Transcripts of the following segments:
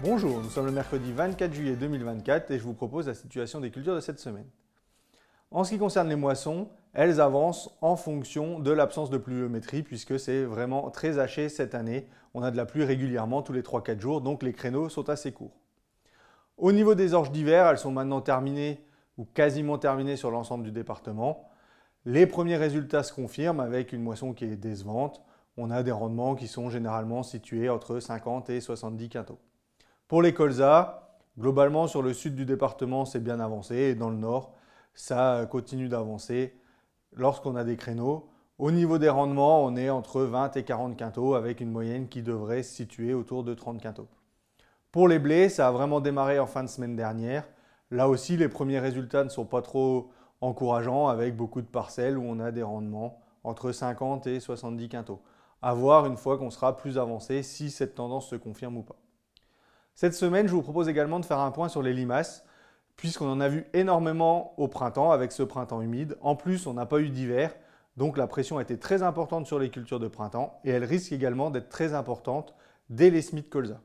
Bonjour, nous sommes le mercredi 24 juillet 2024 et je vous propose la situation des cultures de cette semaine. En ce qui concerne les moissons, elles avancent en fonction de l'absence de pluviométrie puisque c'est vraiment très haché cette année. On a de la pluie régulièrement tous les 3-4 jours, donc les créneaux sont assez courts. Au niveau des orges d'hiver, elles sont maintenant terminées ou quasiment terminées sur l'ensemble du département. Les premiers résultats se confirment avec une moisson qui est décevante. On a des rendements qui sont généralement situés entre 50 et 70 quintaux. Pour les colzas, globalement sur le sud du département c'est bien avancé et dans le nord ça continue d'avancer lorsqu'on a des créneaux. Au niveau des rendements, on est entre 20 et 40 quintaux avec une moyenne qui devrait se situer autour de 30 quintaux. Pour les blés, ça a vraiment démarré en fin de semaine dernière. Là aussi, les premiers résultats ne sont pas trop encourageants avec beaucoup de parcelles où on a des rendements entre 50 et 70 quintaux. À voir une fois qu'on sera plus avancé si cette tendance se confirme ou pas. Cette semaine, je vous propose également de faire un point sur les limaces, puisqu'on en a vu énormément au printemps avec ce printemps humide. En plus, on n'a pas eu d'hiver, donc la pression a été très importante sur les cultures de printemps et elle risque également d'être très importante dès les semis de colza.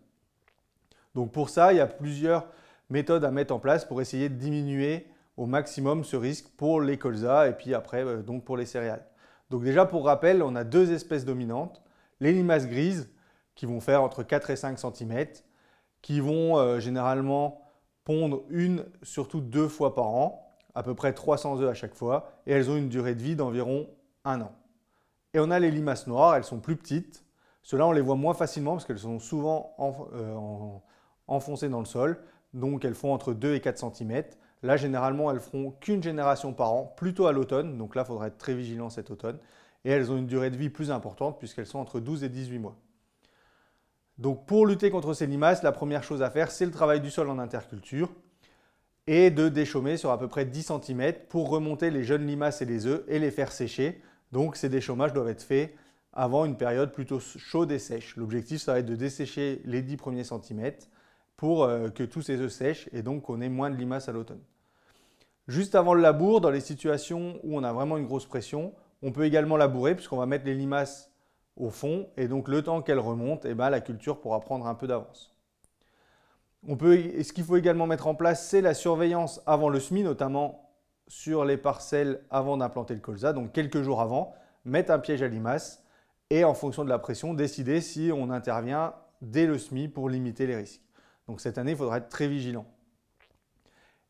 Donc pour ça, il y a plusieurs méthodes à mettre en place pour essayer de diminuer au maximum ce risque pour les colzas et puis après donc pour les céréales. Donc déjà pour rappel, on a deux espèces dominantes, les limaces grises qui vont faire entre 4 et 5 cm, qui vont généralement pondre une, surtout 2 fois par an, à peu près 300 œufs à chaque fois, et elles ont une durée de vie d'environ 1 an. Et on a les limaces noires, elles sont plus petites. Ceux-là, on les voit moins facilement parce qu'elles sont souvent enfoncées dans le sol, donc elles font entre 2 et 4 cm. Là, généralement, elles feront qu'une génération par an, plutôt à l'automne, donc là, il faudra être très vigilant cet automne. Et elles ont une durée de vie plus importante puisqu'elles sont entre 12 et 18 mois. Donc pour lutter contre ces limaces, la première chose à faire, c'est le travail du sol en interculture et de déchaumer sur à peu près 10 cm pour remonter les jeunes limaces et les œufs et les faire sécher. Donc ces déchaumages doivent être faits avant une période plutôt chaude et sèche. L'objectif, ça va être de dessécher les 10 premiers centimètres pour que tous ces œufs sèchent et donc qu'on ait moins de limaces à l'automne. Juste avant le labour, dans les situations où on a vraiment une grosse pression, on peut également labourer puisqu'on va mettre les limaces au fond et donc le temps qu'elle remonte, la culture pourra prendre un peu d'avance. Ce qu'il faut également mettre en place, c'est la surveillance avant le semis, notamment sur les parcelles avant d'implanter le colza, donc quelques jours avant, mettre un piège à limaces et en fonction de la pression, décider si on intervient dès le semis pour limiter les risques. Donc cette année, il faudra être très vigilant.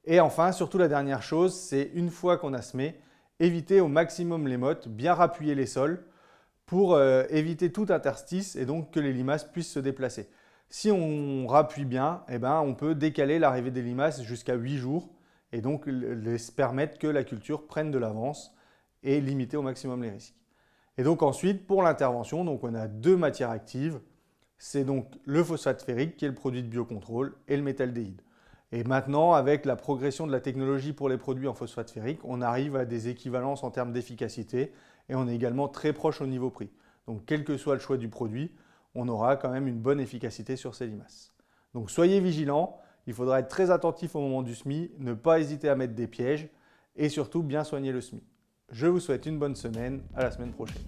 Et enfin, surtout la dernière chose, c'est une fois qu'on a semé, éviter au maximum les mottes, bien rappuyer les sols, pour éviter tout interstice et donc que les limaces puissent se déplacer. Si on rappuie bien, on peut décaler l'arrivée des limaces jusqu'à 8 jours et donc permettre que la culture prenne de l'avance et limiter au maximum les risques. Et donc ensuite, pour l'intervention, on a deux matières actives. C'est donc le phosphate ferrique qui est le produit de biocontrôle et le métaldéhyde. Et maintenant, avec la progression de la technologie pour les produits en phosphate ferrique, on arrive à des équivalences en termes d'efficacité et on est également très proche au niveau prix. Donc quel que soit le choix du produit, on aura quand même une bonne efficacité sur ces limaces. Donc soyez vigilants, il faudra être très attentif au moment du semis, ne pas hésiter à mettre des pièges et surtout bien soigner le semis. Je vous souhaite une bonne semaine, à la semaine prochaine.